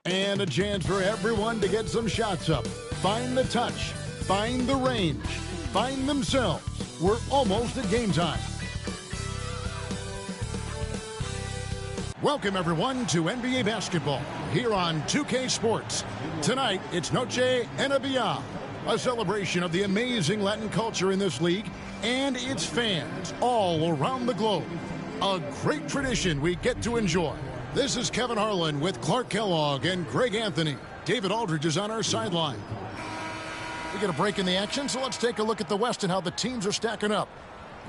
And a chance for everyone to get some shots up. Find the touch. Find the range. Find themselves. We're almost at game time. Welcome, everyone, to NBA basketball here on 2K Sports. Tonight, it's Noche NBA, a celebration of the amazing Latin culture in this league and its fans all around the globe. A great tradition we get to enjoy. This is Kevin Harlan with Clark Kellogg and Greg Anthony. David Aldridge is on our sideline. We get a break in the action, so let's take a look at the West and how the teams are stacking up.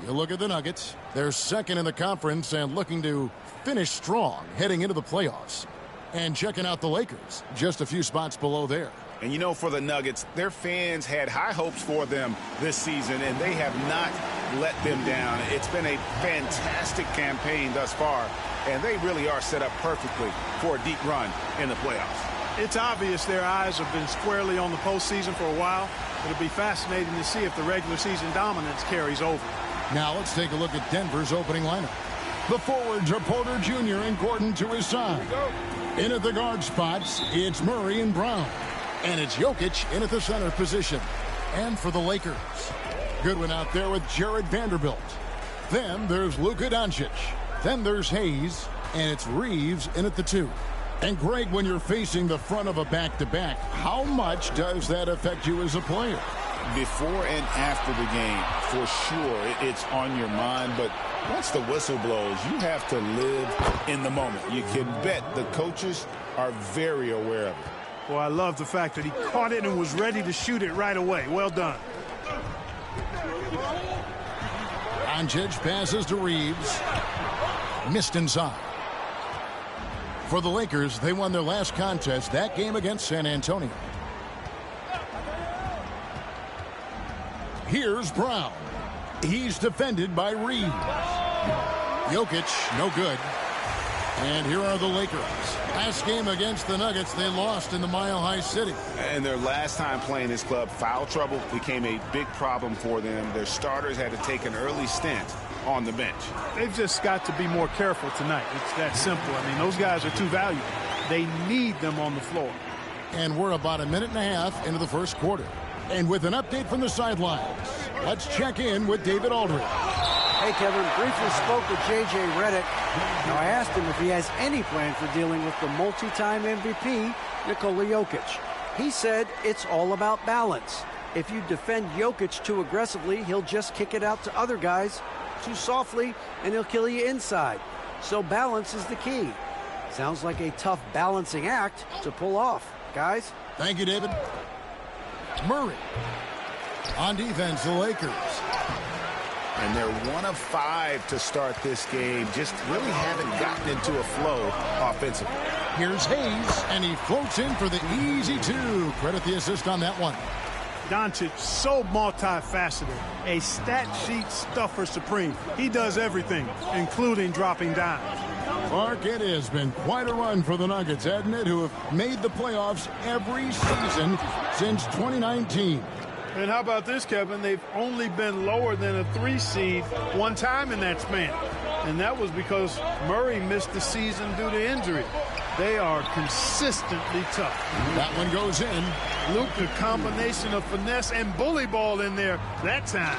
You look at the Nuggets. They're second in the conference and looking to finish strong heading into the playoffs. And checking out the Lakers, just a few spots below there. And you know, for the Nuggets, their fans had high hopes for them this season, and they have not let them down. It's been a fantastic campaign thus far, and they really are set up perfectly for a deep run in the playoffs. It's obvious their eyes have been squarely on the postseason for a while. It'll be fascinating to see if the regular season dominance carries over. Now let's take a look at Denver's opening lineup. The forwards are Porter Jr. and Gordon to his side. In at the guard spots, it's Murray and Brown. And it's Jokic in at the center position. And for the Lakers, Goodwin out there with Jared Vanderbilt. Then there's Luka Doncic. Then there's Hayes. And it's Reeves in at the 2. And Greg, when you're facing the front of a back-to-back, how much does that affect you as a player? Before and after the game, for sure, it's on your mind. But once the whistle blows, you have to live in the moment. You can bet the coaches are very aware of it. Well, I love the fact that he caught it and was ready to shoot it right away. Well done. Doncic passes to Reeves. Missed inside. For the Lakers, they won their last contest, that game against San Antonio. Here's Brown. He's defended by Reeves. Jokic, no good. And here are the Lakers. Last game against the Nuggets, they lost in the Mile High City. And their last time playing this club, foul trouble became a big problem for them. Their starters had to take an early stint on the bench. They've just got to be more careful tonight. It's that simple. I mean, those guys are too valuable. They need them on the floor. And we're about a minute and a half into the first quarter. And with an update from the sidelines, let's check in with David Aldridge. Hey, Kevin, briefly spoke with J.J. Redick. Now, I asked him if he has any plan for dealing with the multi-time MVP, Nikola Jokic. He said it's all about balance. If you defend Jokic too aggressively, he'll just kick it out to other guys too softly, and he'll kill you inside. So balance is the key. Sounds like a tough balancing act to pull off. Guys? Thank you, David. Murray. On defense, the Lakers. And they're 1 of 5 to start this game. Just really haven't gotten into a flow offensively. Here's Hayes, and he floats in for the easy 2. Credit the assist on that one. Doncic, so multifaceted. A stat sheet stuffer supreme. He does everything, including dropping dimes. Clark, it has been quite a run for the Nuggets, hasn't it, who have made the playoffs every season since 2019. And how about this, Kevin? They've only been lower than a 3 seed one time in that span. And that was because Murray missed the season due to injury. They are consistently tough. That one goes in. Luke, a combination of finesse and bully ball in there that time.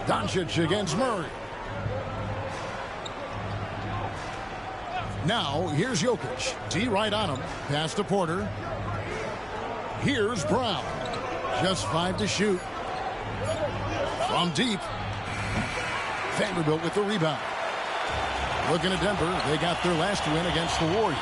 Doncic against Murray. Now, here's Jokic. D right on him. Pass to Porter. Here's Brown. Just 5 to shoot. From deep. Vanderbilt with the rebound. Looking at Denver, they got their last win against the Warriors.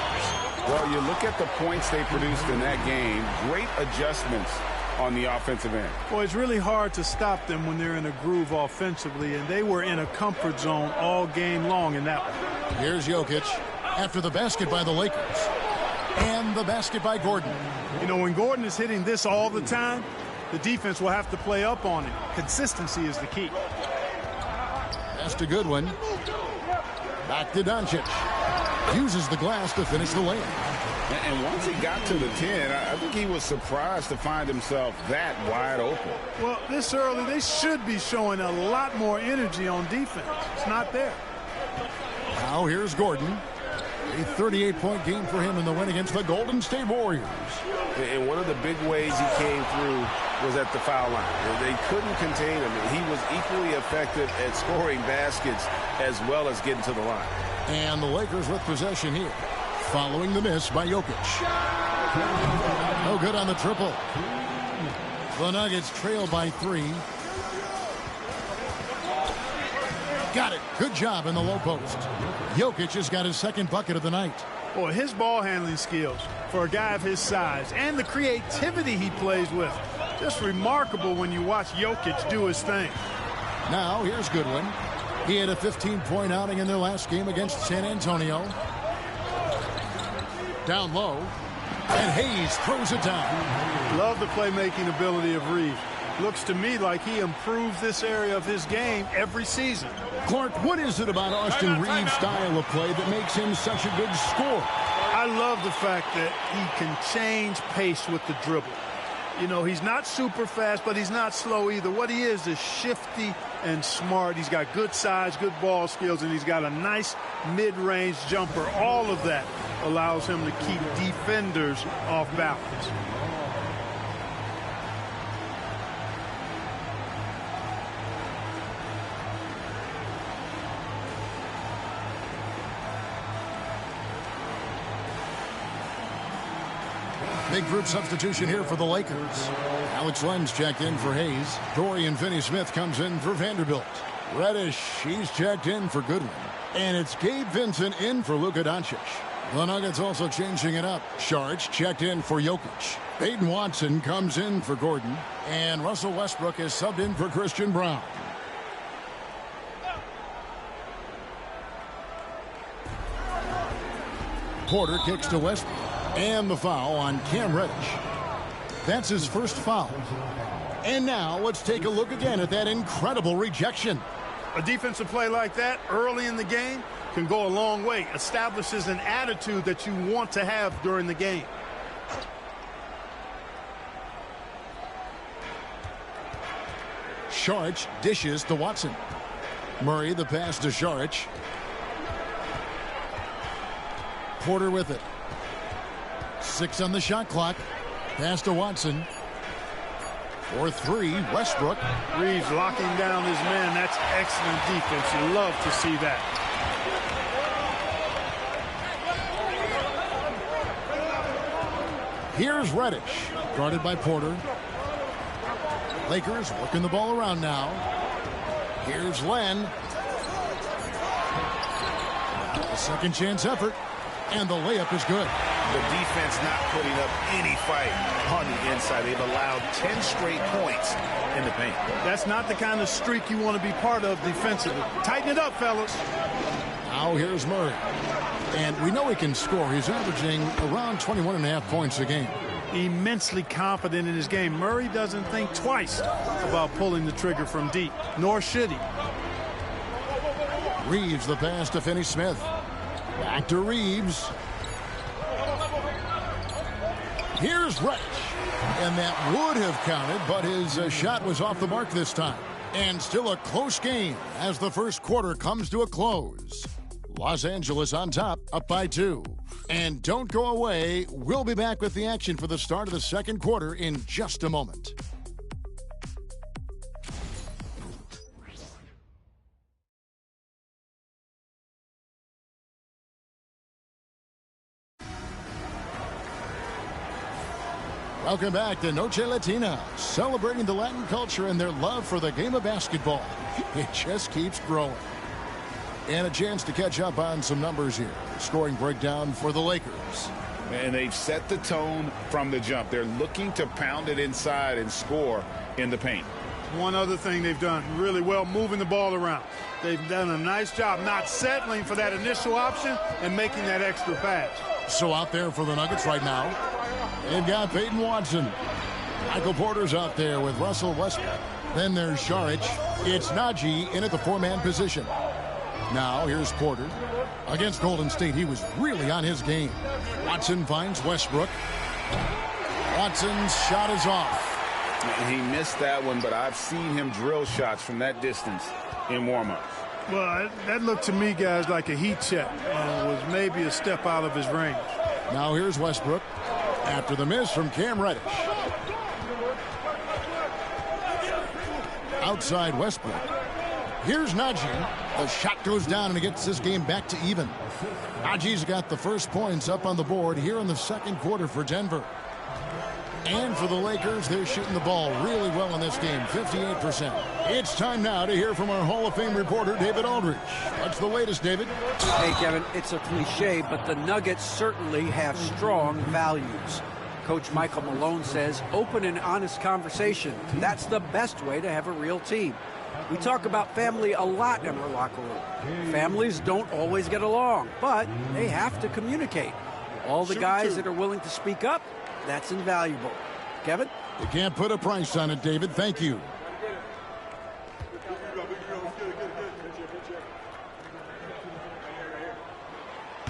Well, you look at the points they produced in that game. Great adjustments on the offensive end. Well, it's really hard to stop them when they're in a groove offensively, and they were in a comfort zone all game long in that one. Here's Jokic after the basket by the Lakers. And the basket by Gordon. You know, when Gordon is hitting this all the time, the defense will have to play up on it. Consistency is the key. That's a good one. Back to Doncic. Uses the glass to finish the layup. And once he got to the 10, I think he was surprised to find himself that wide open. Well, this early, they should be showing a lot more energy on defense. It's not there. Now here's Gordon. A 38-point game for him in the win against the Golden State Warriors. And one of the big ways he came through was at the foul line. They couldn't contain him. He was equally effective at scoring baskets as well as getting to the line. And the Lakers with possession here, following the miss by Jokic. No good on the triple. The Nuggets trail by 3. Got it. Good job in the low post. Jokic has got his second bucket of the night. Boy, his ball handling skills for a guy of his size and the creativity he plays with. Just remarkable when you watch Jokic do his thing. Now, here's Goodwin. He had a 15-point outing in their last game against San Antonio. Down low. And Hayes throws it down. Love the playmaking ability of Reeves. Looks to me like he improves this area of his game every season. Clark, what is it about Austin Reeves' style of play that makes him such a good scorer? I love the fact that he can change pace with the dribble. You know, he's not super fast, but he's not slow either. What he is shifty and smart. He's got good size, good ball skills, and he's got a nice mid-range jumper. All of that allows him to keep defenders off balance. Big group substitution here for the Lakers. Alex Len's checked in for Hayes. Dorian Finney-Smith comes in for Vanderbilt. Reddish, he's checked in for Goodwin. And it's Gabe Vincent in for Luka Doncic. The Nuggets also changing it up. Saric checked in for Jokic. Peyton Watson comes in for Gordon. And Russell Westbrook is subbed in for Christian Brown. Porter kicks to Westbrook. And the foul on Cam Reddish. That's his first foul. And now let's take a look again at that incredible rejection. A defensive play like that early in the game can go a long way. Establishes an attitude that you want to have during the game. Saric dishes to Watson. Murray the pass to Saric. Porter with it. 6 on the shot clock. Pass to Watson. For 3, Westbrook. Reeves locking down his man. That's excellent defense. You love to see that. Here's Reddish. Guarded by Porter. Lakers working the ball around now. Here's Len. A second chance effort. And the layup is good. The defense not putting up any fight on the inside. They've allowed 10 straight points in the paint. That's not the kind of streak you want to be part of defensively. Tighten it up, fellas. Now here's Murray. And we know he can score. He's averaging around 21.5 points a game. Immensely confident in his game. Murray doesn't think twice about pulling the trigger from deep, nor should he. Reeves the pass to Finney-Smith. Back to Reeves. Here's Reddish. And that would have counted, but his shot was off the mark this time. And still a close game as the first quarter comes to a close. Los Angeles on top, up by 2. And don't go away. We'll be back with the action for the start of the second quarter in just a moment. Welcome back to Noche Latina, celebrating the Latin culture and their love for the game of basketball. It just keeps growing. And a chance to catch up on some numbers here. Scoring breakdown for the Lakers. And they've set the tone from the jump. They're looking to pound it inside and score in the paint. One other thing they've done really well, moving the ball around. They've done a nice job not settling for that initial option and making that extra pass. So out there for the Nuggets right now, they've got Peyton Watson. Michael Porter's out there with Russell Westbrook. Then there's Saric. It's Najee in at the 4-man position. Now here's Porter. Against Golden State, he was really on his game. Watson finds Westbrook. Watson's shot is off. He missed that one, but I've seen him drill shots from that distance in warm-ups. Well, that looked to me, guys, like a heat check and was maybe a step out of his range. Now here's Westbrook after the miss from Cam Reddish. Outside Westbrook. Here's Najee. The shot goes down and it gets this game back to even. Najee's got the first points up on the board here in the second quarter for Denver. And for the Lakers, they're shooting the ball really well in this game, 58%. It's time now to hear from our Hall of Fame reporter, David Aldridge. What's the latest, David? Hey, Kevin, it's a cliche, but the Nuggets certainly have strong values. Coach Michael Malone says open and honest conversation. That's the best way to have a real team. We talk about family a lot in our locker room. Families don't always get along, but they have to communicate. All the guys that are willing to speak up, that's invaluable. Kevin? You can't put a price on it, David. Thank you.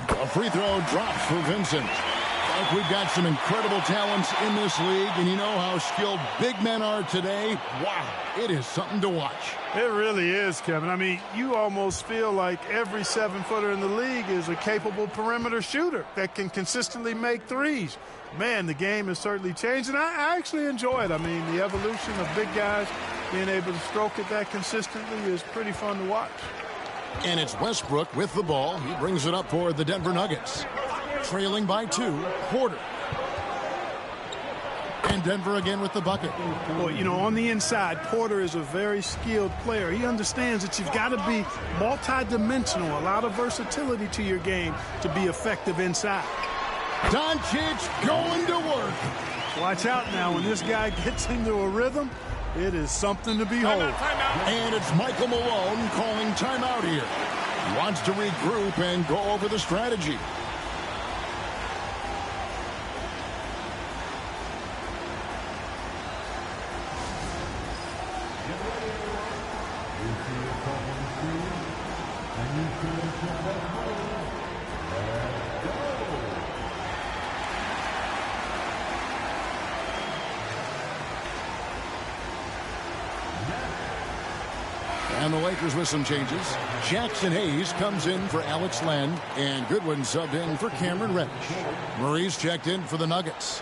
A free throw drops for Vincent. Like, we've got some incredible talents in this league, and you know how skilled big men are today. Wow, it is something to watch. It really is, Kevin. I mean, you almost feel like every 7-footer in the league is a capable perimeter shooter that can consistently make threes. Man, the game has certainly changed, and I actually enjoy it. I mean, the evolution of big guys being able to stroke it that consistently is pretty fun to watch. And it's Westbrook with the ball. He brings it up for the Denver Nuggets. Trailing by 2, Porter. And Denver again with the bucket. Well, you know, on the inside, Porter is a very skilled player. He understands that you've got to be multi-dimensional, a lot of versatility to your game to be effective inside. Doncic going to work. Watch out now. When this guy gets into a rhythm, it is something to behold. Timeout. And it's Michael Malone calling timeout here. He wants to regroup and go over the strategy. And the Lakers with some changes. Jackson Hayes comes in for Alex Len, and Goodwin subbed in for Cameron Reddish. Murray's checked in for the Nuggets.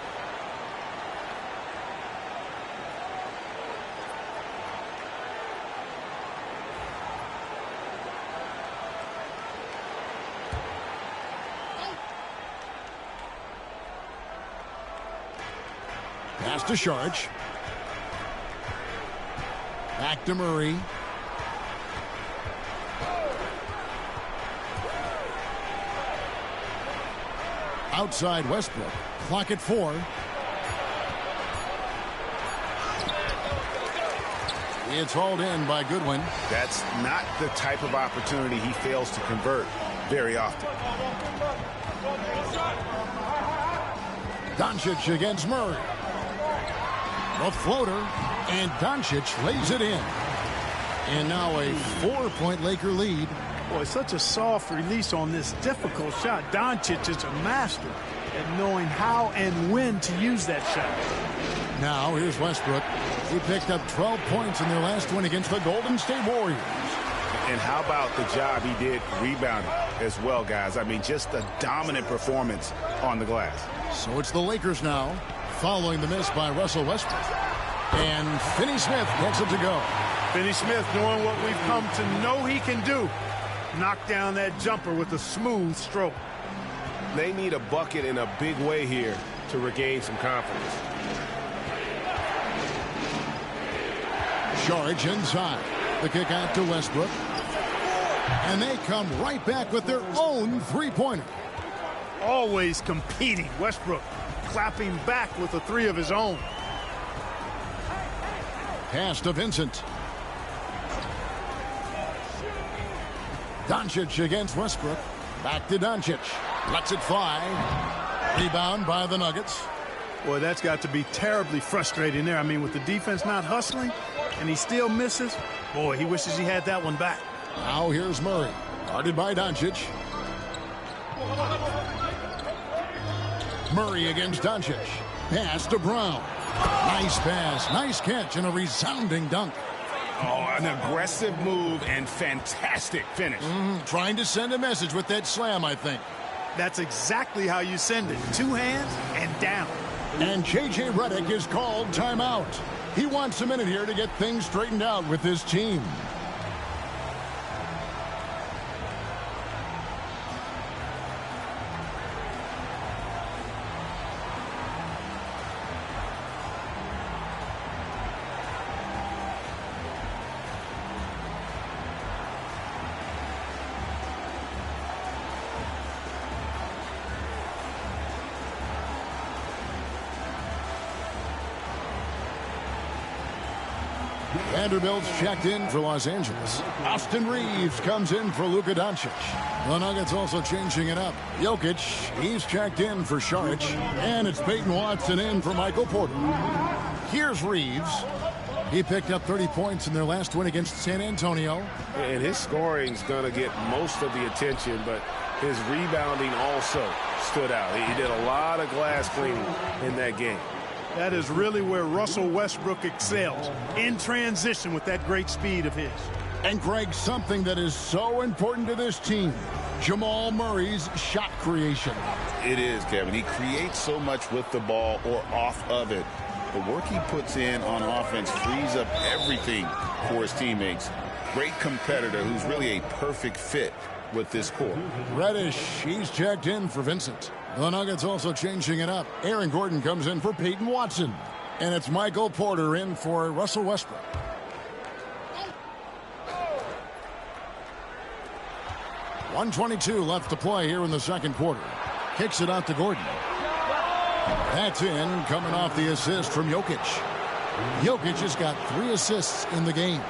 Pass to Sharge. Back to Murray. Outside Westbrook. Clock at 4. It's hauled in by Goodwin. That's not the type of opportunity he fails to convert very often. Doncic against Murray. The floater, and Doncic lays it in. And now a 4-point Laker lead. Boy, such a soft release on this difficult shot. Doncic is a master at knowing how and when to use that shot. Now here's Westbrook. He picked up 12 points in their last win against the Golden State Warriors. And how about the job he did rebounding as well, guys? I mean, just a dominant performance on the glass. So it's the Lakers now, following the miss by Russell Westbrook. And Finney Smith gets it to go. Finney Smith doing what we've come to know he can do. Knock down that jumper with a smooth stroke. They need a bucket in a big way here to regain some confidence. Sharge inside. The kick out to Westbrook. And they come right back with their own three-pointer. Always competing. Westbrook clapping back with a three of his own. Pass to Vincent. Doncic against Westbrook. Back to Doncic. Lets it fly. Rebound by the Nuggets. Boy, that's got to be terribly frustrating there. I mean, with the defense not hustling and he still misses, boy, he wishes he had that one back. Now here's Murray. Guarded by Doncic. Murray against Doncic. Pass to Brown. Nice pass. Nice catch and a resounding dunk. Oh, an aggressive move and fantastic finish. Trying to send a message with that slam, I think. That's exactly how you send it. Two hands and down. And J.J. Redick is called timeout. He wants a minute here to get things straightened out with his team. Vanderbilt's checked in for Los Angeles. Austin Reeves comes in for Luka Doncic. The Nuggets also changing it up. Jokic, he's checked in for Šarić. And it's Peyton Watson in for Michael Porter. Here's Reeves. He picked up 30 points in their last win against San Antonio. And his scoring's going to get most of the attention, but his rebounding also stood out. He did a lot of glass cleaning in that game. That is really where Russell Westbrook excels, in transition with that great speed of his. And Greg, something that is so important to this team, Jamal Murray's shot creation. It is, Kevin. He creates so much with the ball or off of it. The work he puts in on offense frees up everything for his teammates. Great competitor who's really a perfect fit with this core. Reddish, he's checked in for Vincent. The Nuggets also changing it up. Aaron Gordon comes in for Peyton Watson. And it's Michael Porter in for Russell Westbrook. .122 left to play here in the second quarter. Kicks it out to Gordon. That's in, coming off the assist from Jokic. Jokic has got 3 assists in the game.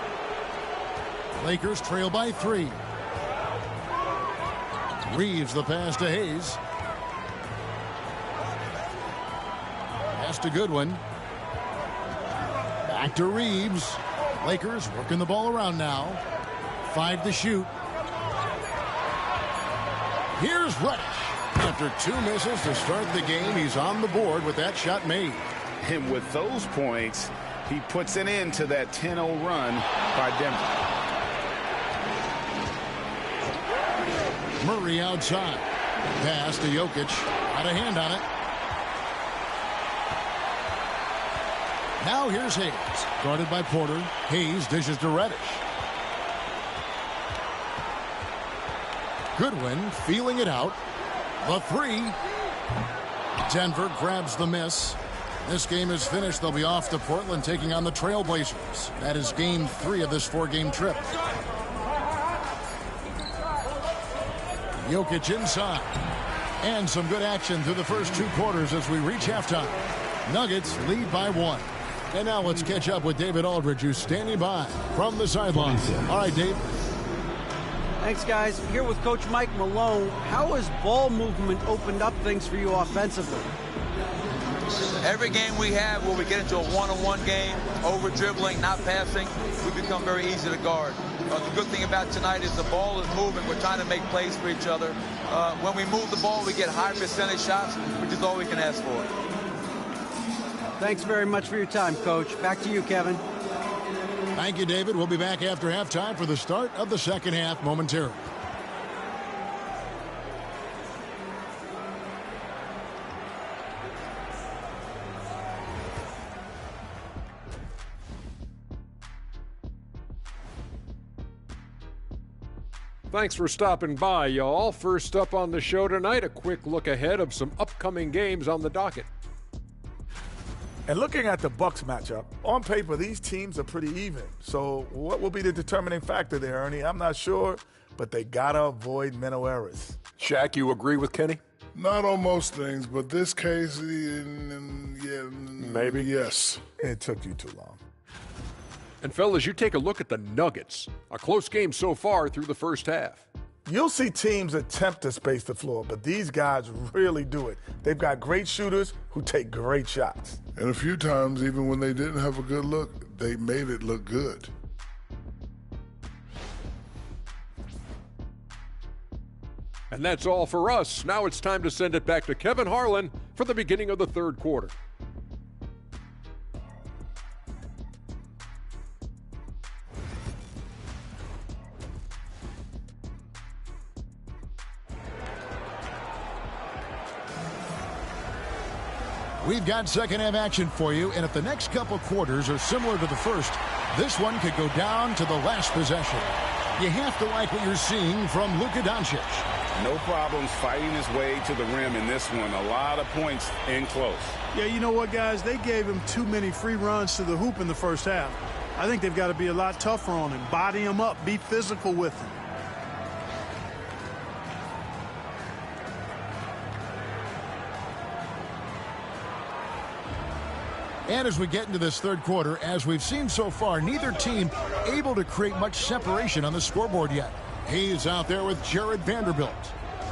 Lakers trail by 3. Reeves the pass to Hayes. Pass to Goodwin. Back to Reeves. Lakers working the ball around now. 5 to shoot. Here's Reddish. After 2 misses to start the game, he's on the board with that shot made. And with those points, he puts an end to that 10-0 run by Denver. Murray outside. Pass to Jokic. Got a hand on it. Now here's Hayes. Guarded by Porter. Hayes dishes to Reddish. Goodwin feeling it out. The 3. Denver grabs the miss. This game is finished. They'll be off to Portland taking on the Trailblazers. That is game 3 of this 4-game trip. Jokic inside. And some good action through the first 2 quarters as we reach halftime. Nuggets lead by 1. And now let's catch up with David Aldridge, who's standing by from the sideline. All right, Dave. Thanks, guys. Here with Coach Mike Malone. How has ball movement opened up things for you offensively? Every game we have where we get into a one-on-one game, over-dribbling, not passing, we become very easy to guard. The good thing about tonight is the ball is moving. We're trying to make plays for each other. When we move the ball, we get high percentage shots, which is all we can ask for. Thanks very much for your time, Coach. Back to you, Kevin. Thank you, David. We'll be back after halftime for the start of the second half momentarily. Thanks for stopping by, y'all. First up on the show tonight, a quick look ahead of some upcoming games on the docket. And looking at the Bucks matchup, on paper, these teams are pretty even. So what will be the determining factor there, Ernie? I'm not sure, but they got to avoid mental errors. Shaq, you agree with Kenny? Not on most things, but this case, yeah, maybe. Yes. It took you too long. And fellas, you take a look at the Nuggets. A close game so far through the first half. You'll see teams attempt to space the floor, but these guys really do it. They've got great shooters who take great shots. And a few times, even when they didn't have a good look, they made it look good. And that's all for us. Now it's time to send it back to Kevin Harlan for the beginning of the third quarter. We've got second half action for you, and if the next couple quarters are similar to the first, this one could go down to the last possession. You have to like what you're seeing from Luka Doncic. No problems fighting his way to the rim in this one. A lot of points in close. Yeah, you know what, guys? They gave him too many free runs to the hoop in the first half. I think they've got to be a lot tougher on him. Body him up. Be physical with him. And as we get into this third quarter, as we've seen so far, neither team able to create much separation on the scoreboard yet. He's out there with Jared Vanderbilt.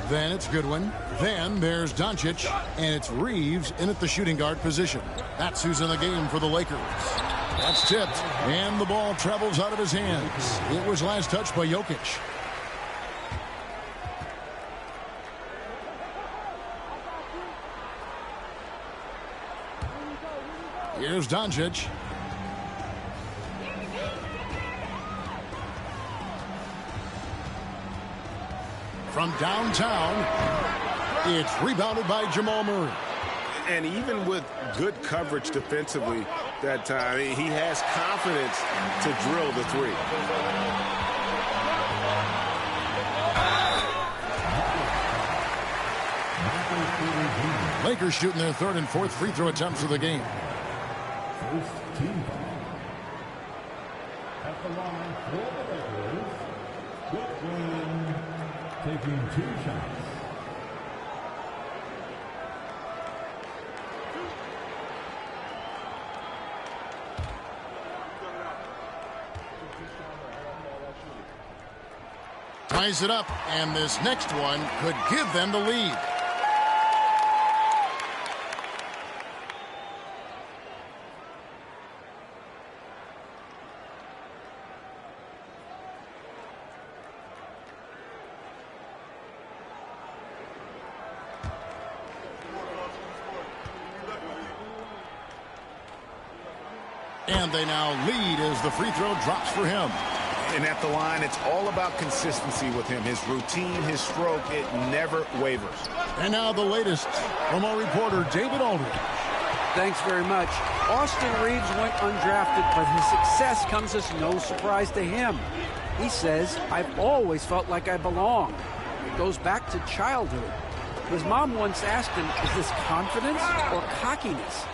Then it's Goodwin. Then there's Doncic. And it's Reeves in at the shooting guard position. That's who's in the game for the Lakers. That's tipped. And the ball travels out of his hands. It was last touched by Jokic. Here's Doncic. From downtown, it's rebounded by Jamal Murray. And even with good coverage defensively that time, he has confidence to drill the three. Lakers shooting their third and fourth free throw attempts of the game. First team at the line for the Lakers, Goodwin taking 2 shots. Ties it up, and this next one could give them the lead. And they now lead as the free throw drops for him. And at the line, it's all about consistency with him. His routine, his stroke, it never wavers. And now the latest from our reporter, David Aldridge. Thanks very much. Austin Reeves went undrafted, but his success comes as no surprise to him. He says, "I've always felt like I belong." It goes back to childhood. His mom once asked him, "Is this confidence or cockiness?"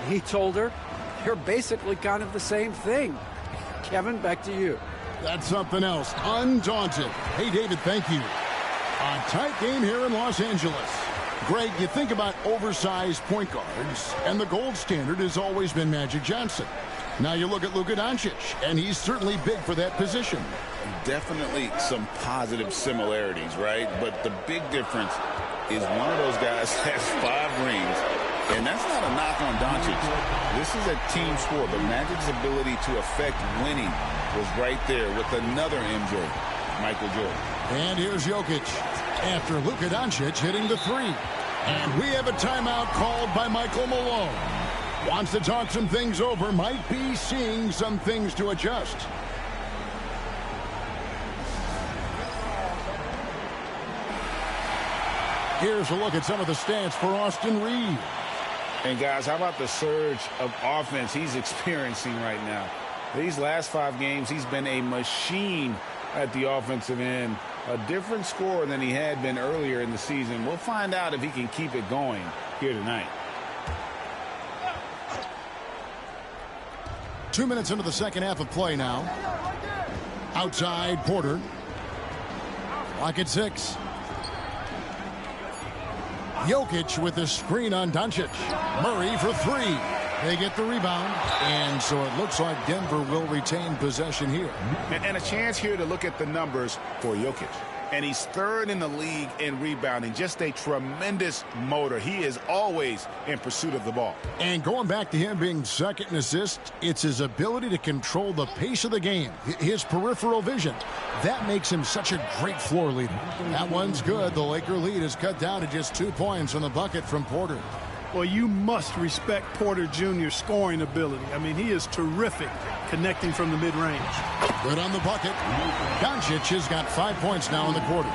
He told her, "They're basically kind of the same thing." Kevin, back to you. That's something else. Undaunted. Hey, David, thank you. A tight game here in Los Angeles. Greg, you think about oversized point guards, and the gold standard has always been Magic Johnson. Now you look at Luka Doncic, and he's certainly big for that position. Definitely some positive similarities, right? But the big difference is one of those guys has 5 rings, and that's not a knock on Doncic. This is a team sport, but Magic's ability to affect winning was right there with another MJ, Michael Jordan. And here's Jokic after Luka Doncic hitting the 3. And we have a timeout called by Michael Malone. Wants to talk some things over, might be seeing some things to adjust. Here's a look at some of the stats for Austin Reeves. And guys, how about the surge of offense he's experiencing right now? These last 5 games, he's been a machine at the offensive end. A different scorer than he had been earlier in the season. We'll find out if he can keep it going here tonight. 2 minutes into the second half of play now. Outside, Porter. Clock at 6. Jokic with the screen on Doncic. Murray for 3. They get the rebound, and so it looks like Denver will retain possession here. And a chance here to look at the numbers for Jokic. And he's 3rd in the league in rebounding. Just a tremendous motor. He is always in pursuit of the ball. And going back to him being second in assists, it's his ability to control the pace of the game. His peripheral vision. That makes him such a great floor leader. That one's good. The Laker lead is cut down to just 2 points on the bucket from Porter. Well, you must respect Porter Jr.'s scoring ability. I mean, he is terrific connecting from the mid-range. Good on the bucket. Doncic has got 5 points now in the quarter.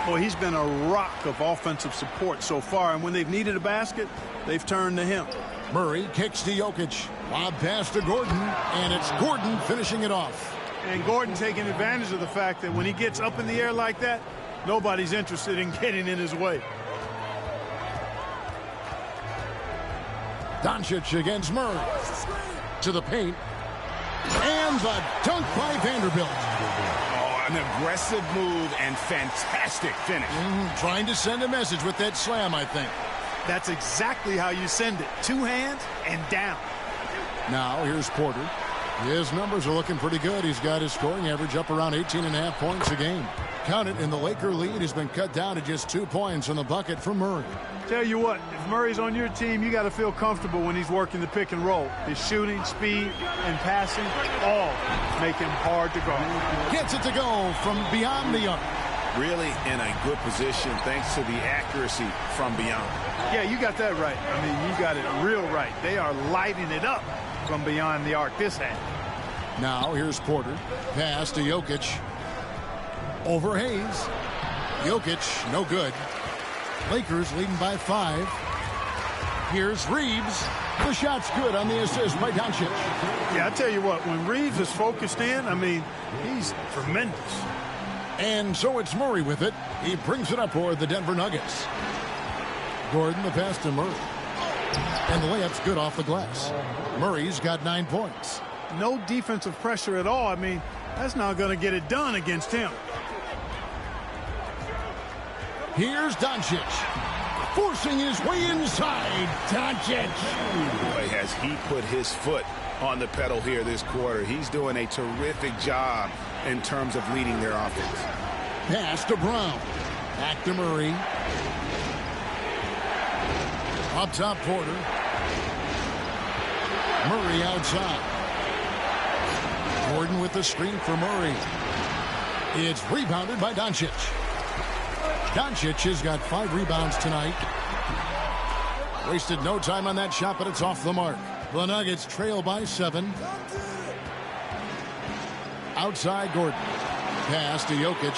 Well, he's been a rock of offensive support so far, and when they've needed a basket, they've turned to him. Murray kicks to Jokic. Lob pass to Gordon, and it's Gordon finishing it off. And Gordon taking advantage of the fact that when he gets up in the air like that, nobody's interested in getting in his way. Doncic against Murray. To the paint. And the dunk by Vanderbilt. Oh, an aggressive move and fantastic finish. Trying to send a message with that slam, I think. That's exactly how you send it. Two hands and down. Now, here's Porter. His numbers are looking pretty good. He's got his scoring average up around 18.5 points a game. Count it, and the Laker lead has been cut down to just 2 points on the bucket for Murray. Tell you what, if Murray's on your team, you got to feel comfortable when he's working the pick and roll. His shooting, speed, and passing all make him hard to guard. Gets it to go from beyond the arc. Really in a good position thanks to the accuracy from beyond. Yeah, you got that right. I mean, you got it real right. They are lighting it up from beyond the arc this half. Now, here's Porter. Pass to Jokic. Over Hayes. Jokic, no good. Lakers leading by 5. Here's Reeves. The shot's good on the assist by Doncic. Yeah, I tell you what, when Reeves is focused in, I mean, he's tremendous. And so it's Murray with it. He brings it up for the Denver Nuggets. Gordon, the pass to Murray. And the layup's good off the glass. Murray's got 9 points. No defensive pressure at all. I mean, that's not going to get it done against him. Here's Doncic. Forcing his way inside. Doncic. Boy, has he put his foot on the pedal here this quarter. He's doing a terrific job in terms of leading their offense. Pass to Brown. Back to Murray. Up top, Porter. Murray outside. Gordon with the screen for Murray. It's rebounded by Doncic. Doncic has got 5 rebounds tonight. Wasted no time on that shot, but it's off the mark. The Nuggets trail by 7. Outside Gordon. Pass to Jokic.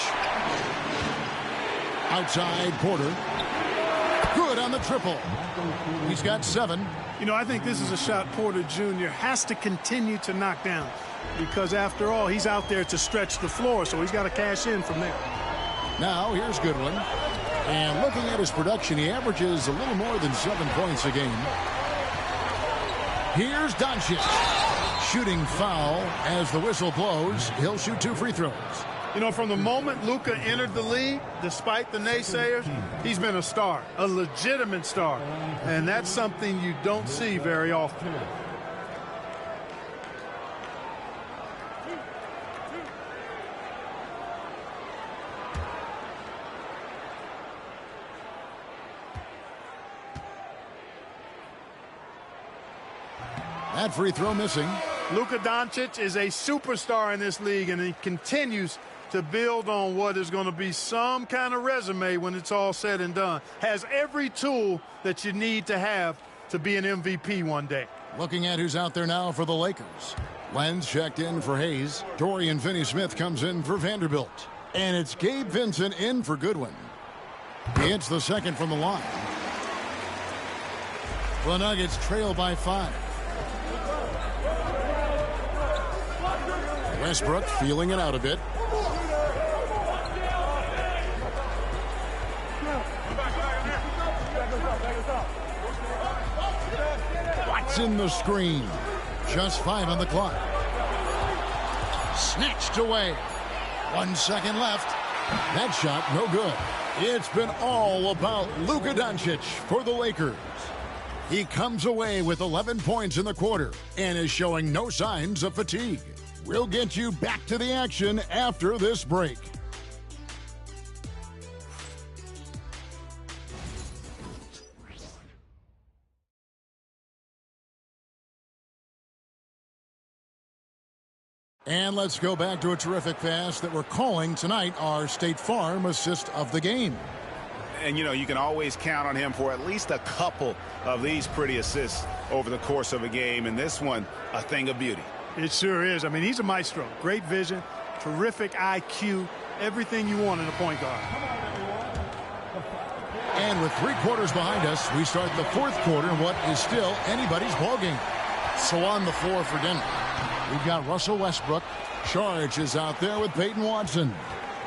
Outside Porter. Good on the triple. He's got 7. You know, I think this is a shot Porter Jr. has to continue to knock down because, after all, he's out there to stretch the floor, so he's got to cash in from there. Now, here's Goodwin. And looking at his production, he averages a little more than 7 points a game. Here's Doncic. Shooting foul as the whistle blows. He'll shoot 2 free throws. You know, from the moment Luka entered the league, despite the naysayers, he's been a star, a legitimate star. And that's something you don't see very often. That free throw missing. Luka Doncic is a superstar in this league, and he continues to build on what is going to be some kind of resume when it's all said and done. Has every tool that you need to have to be an MVP one day. Looking at who's out there now for the Lakers. Lenz checked in for Hayes. Dorian Finney-Smith comes in for Vanderbilt. And it's Gabe Vincent in for Goodwin. He hits the second from the line. The Nuggets trail by 5. Westbrook feeling it out a bit. Watson the screen. Just 5 on the clock. Snatched away. 1 second left. That shot no good. It's been all about Luka Doncic for the Lakers. He comes away with 11 points in the quarter and is showing no signs of fatigue. We'll get you back to the action after this break. And let's go back to a terrific pass that we're calling tonight our State Farm assist of the game. And, you know, you can always count on him for at least a couple of these pretty assists over the course of a game. And this one, a thing of beauty. It sure is. I mean, he's a maestro. Great vision, terrific IQ, everything you want in a point guard. And with 3 quarters behind us, we start the 4th quarter in what is still anybody's ballgame. So on the floor for Denver, we've got Russell Westbrook. Charge is out there with Peyton Watson.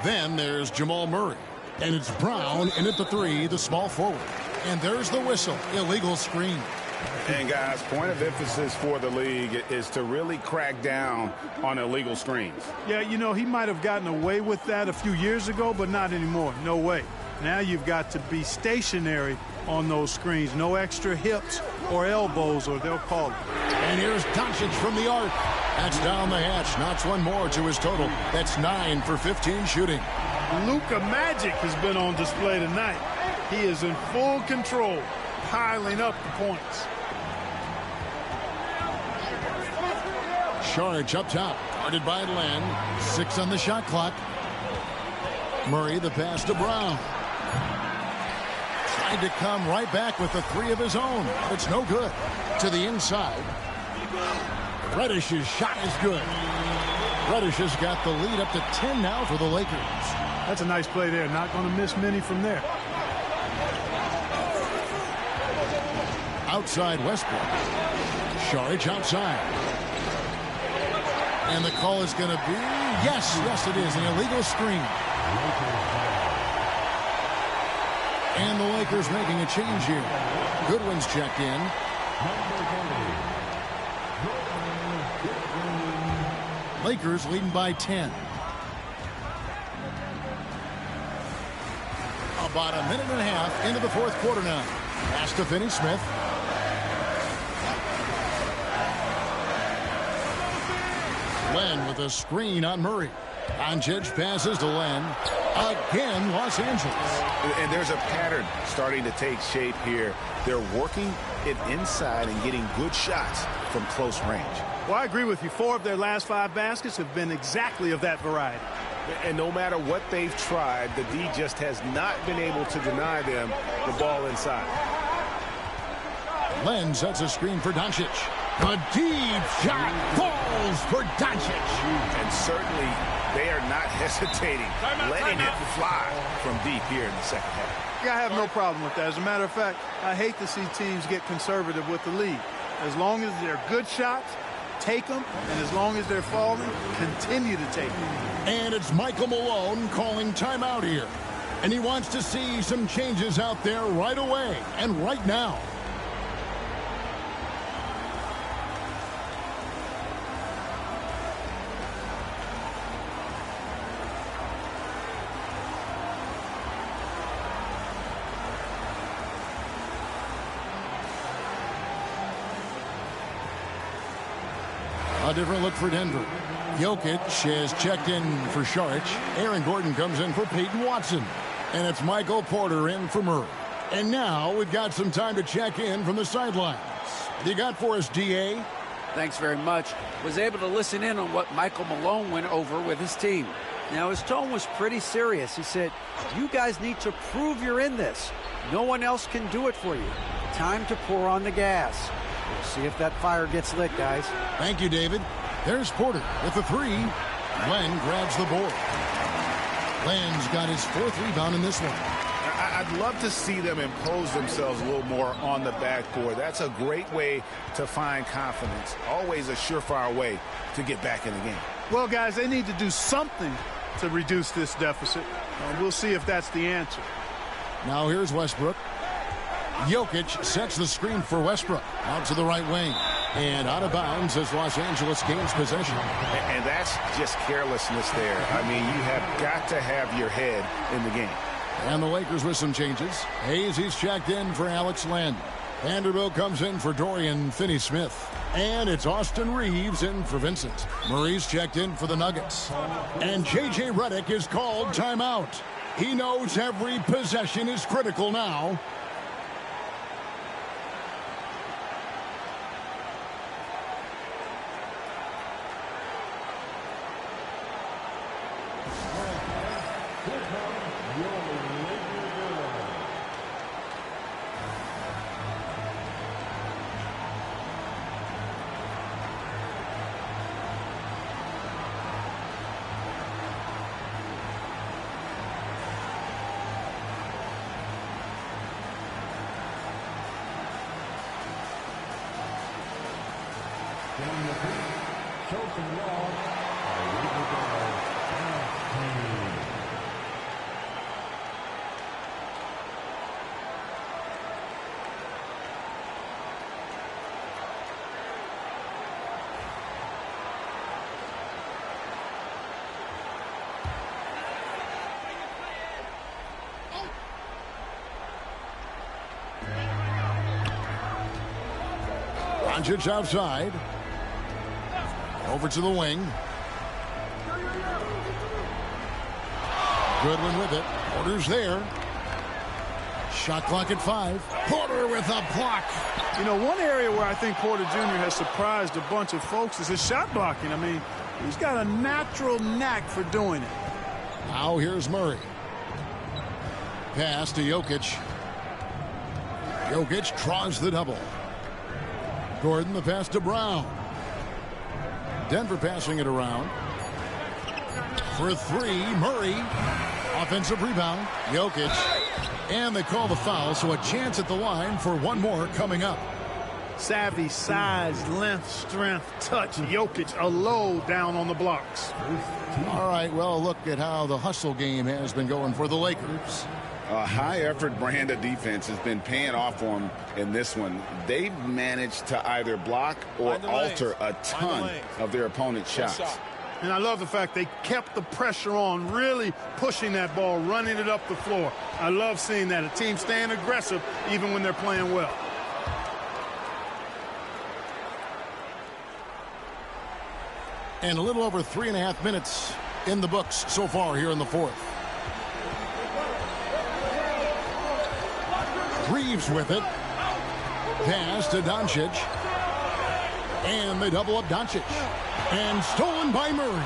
Then there's Jamal Murray. And it's Brown in at the 3, the small forward. And there's the whistle. Illegal screen. And, guys, point of emphasis for the league is to really crack down on illegal screens. Yeah, you know, he might have gotten away with that a few years ago, but not anymore. No way. Now you've got to be stationary on those screens. No extra hips or elbows, or they'll call it. And here's Doncic from the arc. That's down the hatch. Knocks one more to his total. That's 9 for 15 shooting. Luka Magic has been on display tonight. He is in full control, piling up the points. Charge up top, guarded by Len. 6 on the shot clock. Murray, the pass to Brown. Tried to come right back with the 3 of his own. But it's no good. To the inside. Reddish's shot is good. Reddish has got the lead up to 10 now for the Lakers. That's a nice play there. Not going to miss many from there. Outside Westbrook. Saric outside. And the call is going to be, yes, it is, an illegal screen. And the Lakers making a change here. Goodwin's checked in. Lakers leading by 10. About a minute and a half into the 4th quarter now. Pass to Finney-Smith. Len with a screen on Murray. Doncic passes to Len. Again, Los Angeles. And there's a pattern starting to take shape here. They're working it inside and getting good shots from close range. Well, I agree with you. 4 of their last 5 baskets have been exactly of that variety. And no matter what they've tried, the D just has not been able to deny them the ball inside. Len sets a screen for Doncic. A deep shot falls for Doncic. And certainly they are not hesitating, letting it fly from deep here in the second half. Yeah, I have no problem with that. As a matter of fact, I hate to see teams get conservative with the lead. As long as they're good shots, take them. And as long as they're falling, continue to take them. And it's Michael Malone calling timeout here. And he wants to see some changes out there right away and right now. A different look for Denver. Jokic has checked in for Saric. Aaron Gordon comes in for Peyton Watson. And it's Michael Porter in for Murray. And now we've got some time to check in from the sidelines. What do you got for us, D.A.? Thanks very much. Was able to listen in on what Michael Malone went over with his team. Now, his tone was pretty serious. He said, you guys need to prove you're in this. No one else can do it for you. Time to pour on the gas. We'll see if that fire gets lit, guys. Thank you, David. There's Porter with the 3. Len grabs the board. Len's got his 4th rebound in this one. I'd love to see them impose themselves a little more on the backboard. That's a great way to find confidence. Always a surefire way to get back in the game. Well, guys, they need to do something to reduce this deficit. We'll see if that's the answer. Now here's Westbrook. Jokic sets the screen for Westbrook. Out to the right wing. And out of bounds as Los Angeles gains possession. And that's just carelessness there. I mean, you have got to have your head in the game. And the Lakers with some changes. Hayes, he's checked in for Alex Len. Vanderbilt comes in for Dorian Finney-Smith. And it's Austin Reeves in for Vincent. Murray's checked in for the Nuggets. And J.J. Redick is called timeout. He knows every possession is critical now. Doncic outside. Over to the wing. Goodwin with it. Porter's there. Shot clock at 5. Porter with a block. You know, one area where I think Porter Jr. has surprised a bunch of folks is his shot blocking. I mean, he's got a natural knack for doing it. Now here's Murray. Pass to Jokic. Jokic draws the double. Gordon the pass to Brown. Denver passing it around. For 3, Murray. Offensive rebound. Jokic. And they call the foul, so a chance at the line for one more coming up. Savvy, size, length, strength, touch. Jokic a low down on the blocks. All right, well, look at how the hustle game has been going for the Lakers. A high-effort brand of defense has been paying off for them in this one. They've managed to either block or alter a ton of their opponent's shots. And I love the fact they kept the pressure on, really pushing that ball, running it up the floor. I love seeing that. A team staying aggressive even when they're playing well. And a little over 3.5 minutes in the books so far here in the fourth. Reeves with it. Pass to Doncic. And they double up Doncic. And stolen by Murray.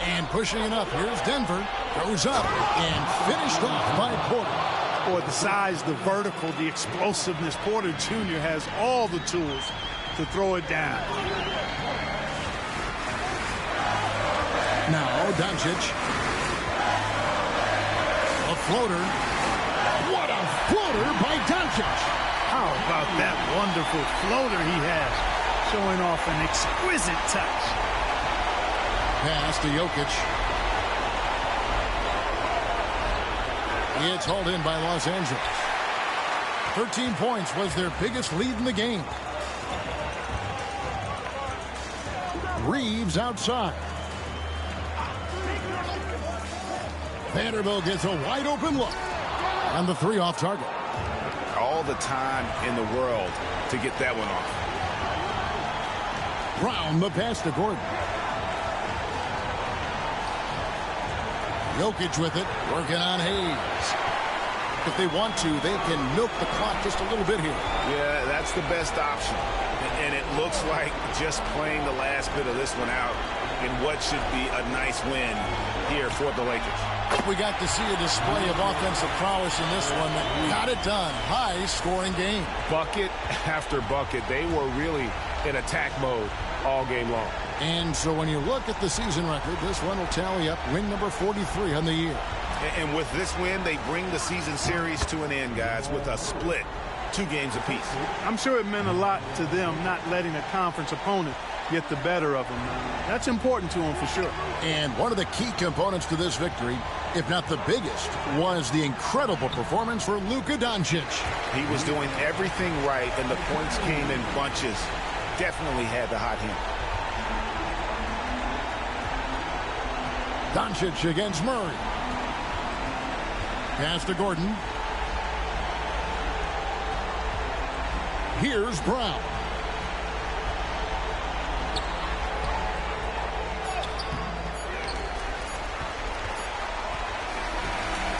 And pushing it up. Here's Denver. Goes up and finished off by Porter. Boy, the size, the vertical, the explosiveness. Porter Jr. has all the tools to throw it down. Now Doncic. A floater. What a floater by Doncic. How about that wonderful floater he has, showing off an exquisite touch. Pass to Jokic. It's hauled in by Los Angeles. 13 points was their biggest lead in the game. Reeves outside. Vanderbilt gets a wide open look. And the 3 off target. All the time in the world to get that one off. Brown the pass to Gordon. Jokic with it, working on Hayes. If they want to, they can milk the clock just a little bit here. Yeah, that's the best option. And it looks like just playing the last bit of this one out in what should be a nice win here for the Lakers. We got to see a display of offensive prowess in this one that got it done. High-scoring game. Bucket after bucket. They were really in attack mode all game long. And so when you look at the season record, this one will tally up win number 43 on the year. And with this win, they bring the season series to an end, guys, with a split 2 games apiece. I'm sure it meant a lot to them not letting a conference opponent get the better of them. That's important to them for sure. And one of the key components to this victory, if not the biggest, was the incredible performance for Luka Doncic. He was doing everything right, and the points came in bunches. Definitely had the hot hand. Doncic against Murray. Pass to Gordon. Here's Brown.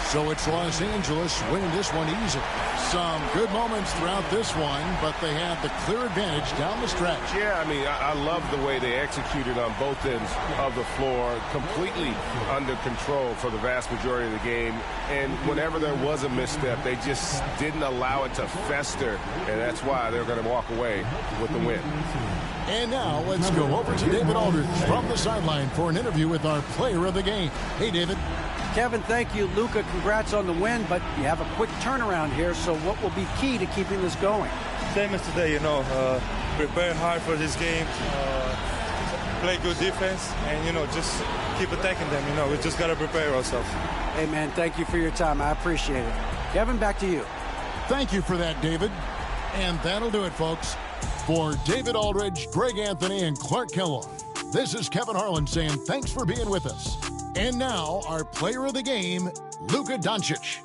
So it's Los Angeles winning this one easily. Some good moments throughout this one, but they had the clear advantage down the stretch. Yeah, I mean, I love the way they executed on both ends of the floor, completely under control for the vast majority of the game. And whenever there was a misstep, they just didn't allow it to fester, and that's why they're going to walk away with the win. And now let's go over to David Aldridge from the sideline for an interview with our player of the game. Hey, David. Kevin, thank you. Luka, congrats on the win, but you have a quick turnaround here, so what will be key to keeping this going? Same as today, preparing hard for this game. play good defense, and, you know, just keep attacking them. You know, we just got to prepare ourselves. Hey, man, thank you for your time. I appreciate it. Kevin, back to you. Thank you for that, David. And that'll do it, folks. For David Aldridge, Greg Anthony, and Clark Kellogg, this is Kevin Harlan saying thanks for being with us. And now, our player of the game, Luka Doncic.